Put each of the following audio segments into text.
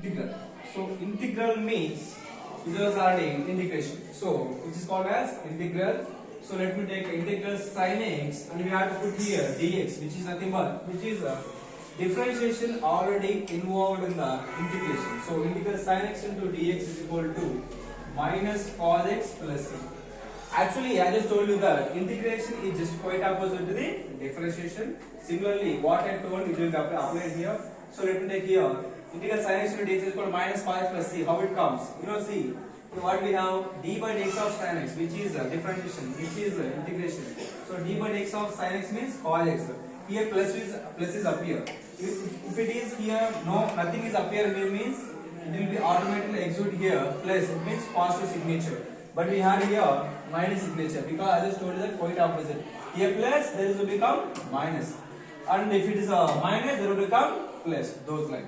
integral. So integral means this is already integration. So which is called as integral. So let me take integral sin x and we have to put here dx, which is nothing but differentiation already involved in the integration. So integral sin x into dx is equal to minus cos x plus c. Actually, I just told you that integration is just quite opposite to the differentiation. Similarly, what I told it will be applied here. So let me take here integral sin x into dx is equal to minus cos x plus c. How it comes? See. What we have d by dx of sin x, which is differentiation, which is integration. So d by dx of sin x means cos x. Here plus is appear. If it is here nothing is appear, it means it will be automatically execute here plus, it means positive signature. But we have here minus signature because I just told you that quite opposite. Here plus there will become minus, and if it is a minus there will become plus. Those like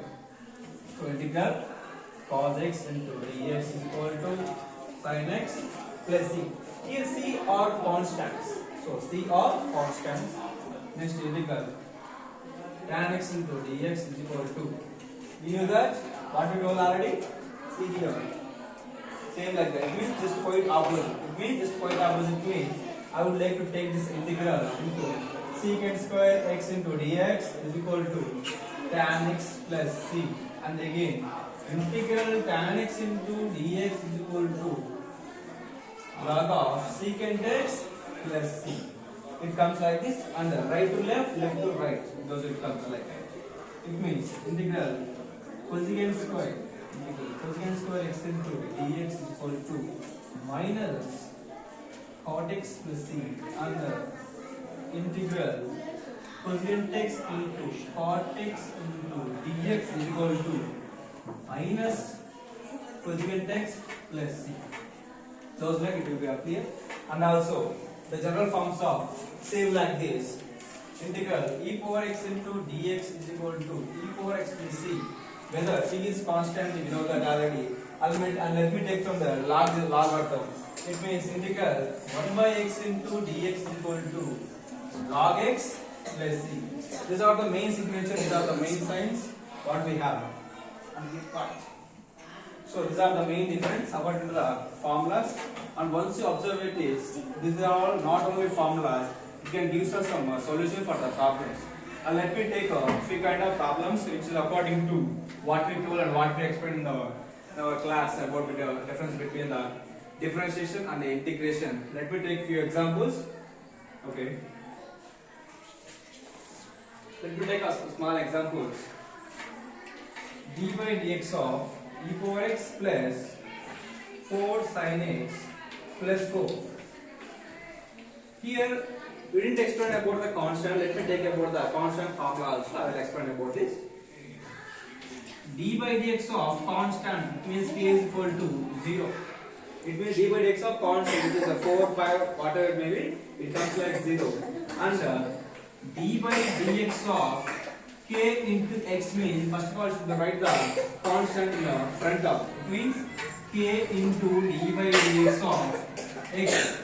so integral cos x into dx is equal to sin x plus c. Here c are constants. So c are constants. Next integral tan x into dx is equal to. You know that what we told already. See here. Same like that. It means just quite opposite. Means I would like to take this integral into secant square x into dx is equal to tan x plus c, and again integral tan x into dx is equal to log of secant x plus c. It comes like this, and right to left, left to right, because it comes like that. It means integral cosecant square x into dx is equal to minus cot x plus c, and integral cosecant x into cot x into dx is equal to minus cosecant x plus c. Those like it will be clear. And also the general forms of same like this. Integral e power x into dx is equal to e power x plus c. Whether c is constant, we know that already. And let me take from the logarithm. It means integral 1 by x into dx is equal to log x plus c. These are the main signature, these are the main signs what we have. And this part. So these are the main difference according to the formulas. And once you observe it is, these are all not only formulas, it can give us some solution for the problems. And let me take a few kind of problems which is according to what we told and what we explained in our class about the difference between the differentiation and the integration. Let me take few examples. Okay. Let me take a small examples. D by dx of e power x plus 4 sin x plus 4. Here we didn't explain about the constant. Let me take about the constant formula also. I will explain about this. D by dx of constant means k is equal to 0. It means d by dx of constant, which is a 4, 5, whatever it may be, it comes like 0. And d by dx of k into x means, first of all, you should write the constant in the front of. It means k into d by dx of x.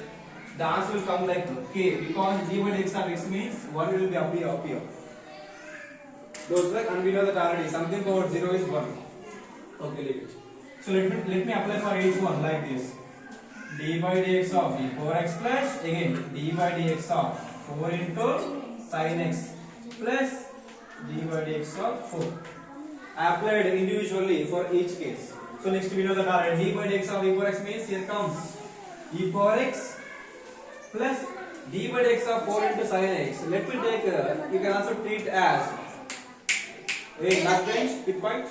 The answer will come like k, because d by dx of x means what will be up here. Those like, and we know that already something over 0 is 1. Okay, leave it. So let me apply for each one like this. D by dx of e power x plus again d by dx of 4 into sin x plus d by dx of 4. I applied individually for each case. So next we know that already d by dx of e power x means here comes e power x plus d by dx of 4 into sin x. Let me take, you can also treat as not change with point.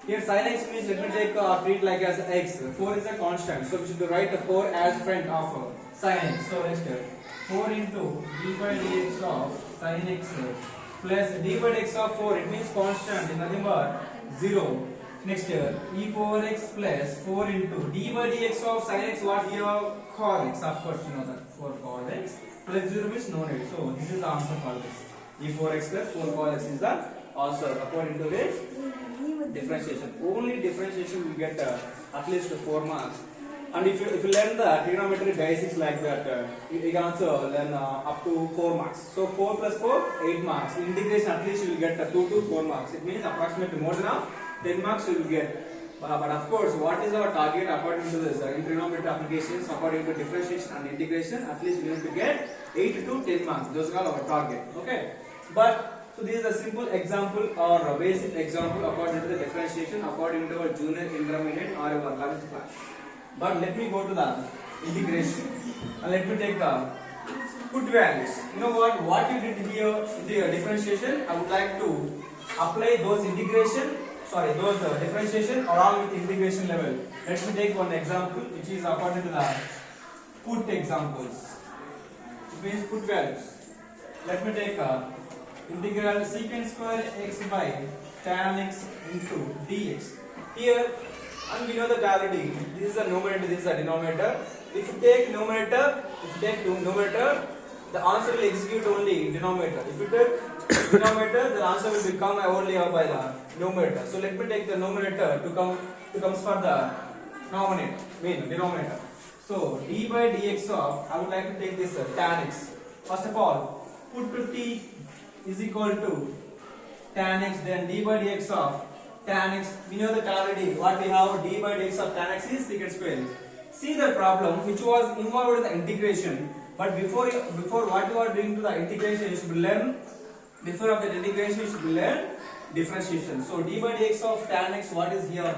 Here sin x means let me take treat like as x. 4 is a constant, so we should write the 4 as front of sin x. So next 4 into d by dx of sin x plus d by dx of 4. It means constant, is nothing but 0. Next e power x plus 4 into d by dx of sin x. What here cos x, of course you know that 4 cos x plus 0 means no need. So this is the answer for this. E power x plus 4 cos x is the answer according to this differentiation. Only differentiation will get at least 4 marks. And if you learn the trigonometry basics like that, you can also learn up to 4 marks. So 4 plus 4, 8 marks. Integration at least you will get 2 to 4 marks. It means approximately more than 10 marks you will get. But of course, what is our target according to this in trigonometry applications, according to differentiation and integration? At least we need to get 8 to 10 marks. Those are our target. Okay. But so this is a simple example or a basic example according to the differentiation, according to our junior, intermediate or our 11th class. But let me go to the integration and let me take the put values. You know what you did here in the differentiation? I would like to apply those those differentiation along with integration level. Let me take one example which is according to the put examples. It means put values. Let me take integral secant square x by tan x into dx. Here, and we know the duality. This is the numerator, this is the denominator. If you take numerator, the answer will execute only denominator. If you take denominator, the answer will become only by the numerator. So let me take the numerator to comes for the denominator. So d by dx of, I would like to take this tan x. First of all, put to t is equal to tan x, then d by dx of tan x. We know the duality. What we have, d by dx of tan x is secant square. See the problem which was involved in the integration. But before what you are doing to the integration, you should learn. Before of the integration, you should learn differentiation. So d by dx of tan x, what is here?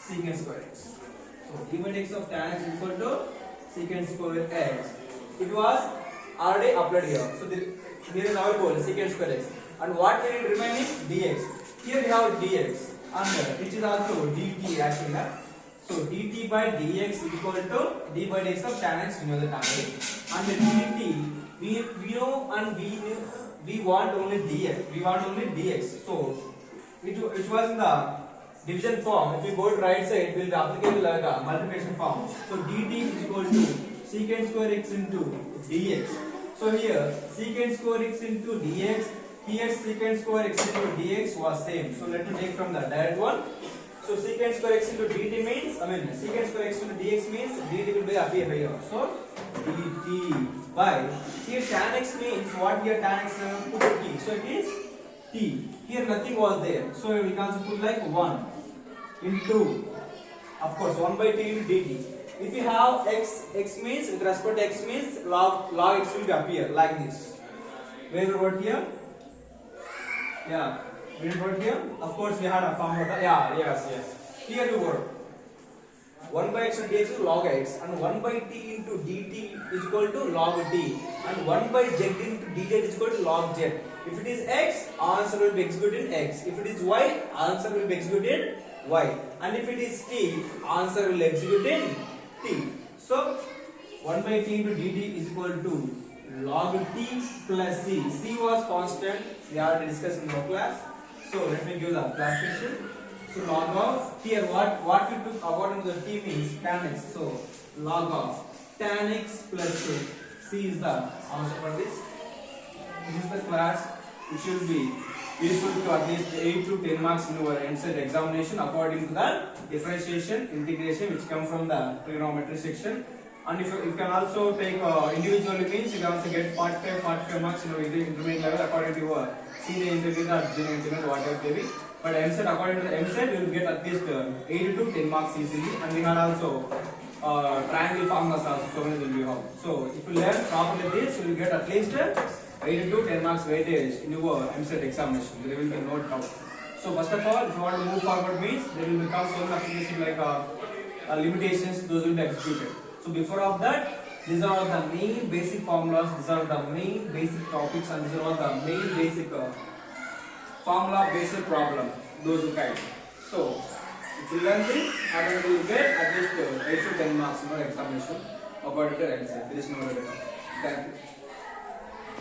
Secant square x. So d by dx of tan x is equal to secant square x. It was already applied here. So here is our goal, secant square x. And what we need remaining? Dx. Here we have dx and which is also dt actually. So dt by dx is equal to d by dx of tan x, we know the target. And the dt, we know and we want only dx. We want only dx. So it was in the division form. If we go to right side, it will be applicable like a multiplication form. So dt is equal to secant square x into dx. So here secant square x into dx. Here secant square x into dx was same. So let me take from the direct one. So secant square x into dt means, secant square x into dx means dt will be appear here. So dt by, here tan x means what here tan x put t. So it is t. Here nothing was there. So we can also put like 1 into, of course 1 by t into dt. If you have x means, with respect to x means log x will be appear like this. Where we wrote here? Yeah. We wrote here, of course we had a formula. Yes. Here we wrote 1 by x into dx is log x, and 1 by t into dt is equal to log t, and 1 by z into dz is equal to log z. If it is x, answer will be executed in x. If it is y, answer will be executed in y. And if it is t, answer will execute in t. So 1 by t into dt is equal to log t plus c. C was constant. We already discussed in our class. So let me give the classification. So log of, here what we took according to the t means tan x. So log of tan x plus c is the answer for this. This is the class which will be useful to at least 8 to 10 marks in your EAMCET examination according to the differentiation, integration which come from the trigonometry section. And if you can also take individually means you can also get 45 marks in your intermediate level according to your senior intermediate or junior intermediate, whatever they be. But EAMCET, according to the EAMCET, you will get at least 8 to 10 marks easily. And we had also triangle formulas also, so many will be out. So if you learn properly this, you will get at least 8 to 10 marks weightage in your EAMCET examination. There will be no doubt. So first of all, if you want to move forward means there will become so many applications like limitations, those will be executed. So before of that, these are all the main basic formulas, these are the main basic topics, and these are all the main basic formula based problem, those kind. So if you learn this, you will get at least 8 to 10 marks in your examination according to EAMCET. There is no doubt. Thank you.